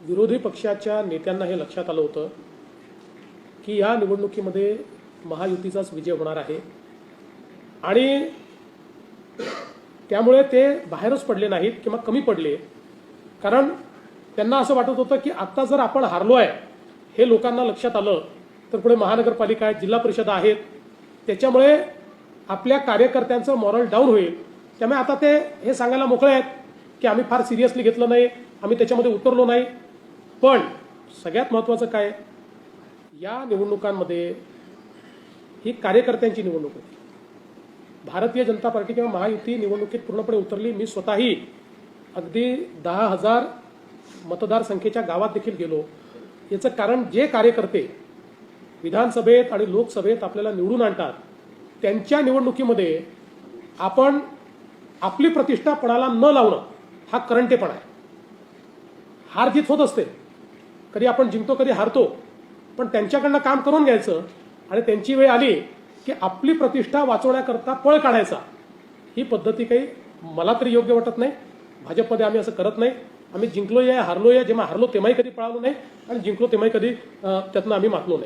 विरोधी पक्षाच्या नेत्यांना हे लक्षात आलं होतं की या निवडणुकीमध्ये महायुतीचाच विजय होणार आहे आणि त्यामुळे ते बाहेरच पडले नाहीत किंवा कमी पडले, कारण त्यांना असं वाटत होतं की आता जर आपण हारलो आहे हे लोकांना लक्षात आलं तर पुढे महानगरपालिका आहेत, जिल्हा परिषद आहेत, त्याच्यामुळे आपल्या कार्यकर्त्यांचं मॉरल डाऊन होईल. त्यामुळे आता ते हे सांगायला मोकळे आहेत की आम्ही फार सिरियसली घेतलं नाही, आम्ही त्याच्यामध्ये उतरलो नाही. पण सगळ्यात महत्त्वाचं काय, या निवडणुकांमध्ये ही कार्यकर्त्यांची निवडणूक होती. भारतीय जनता पार्टी किंवा महायुती निवडणुकीत पूर्णपणे उतरली. मी स्वतःही अगदी 10,000 मतदारसंख्येच्या गावात देखील गेलो. याचं कारण जे कार्यकर्ते विधानसभेत आणि लोकसभेत आपल्याला निवडून आणतात त्यांच्या निवडणुकीमध्ये आपण आपली प्रतिष्ठा पणाला न लावणं हा करंटेपणा आहे. हार जीत होत असते, कधी आपण जिंकतो कधी हारतो, पण त्यांच्याकडनं काम करून घ्यायचं आणि त्यांची वेळ आली की आपली प्रतिष्ठा वाचवण्याकरता पळ काढायचा. ही पद्धती काही मला तरी योग्य वाटत नाही. भाजपमध्ये आम्ही असं करत नाही. आम्ही जिंकलोय हारलोय, जेव्हा हारलो तेव्हाही कधी पळालो नाही आणि जिंकलो तेव्हाही कधी त्यातनं आम्ही मातलो नाही.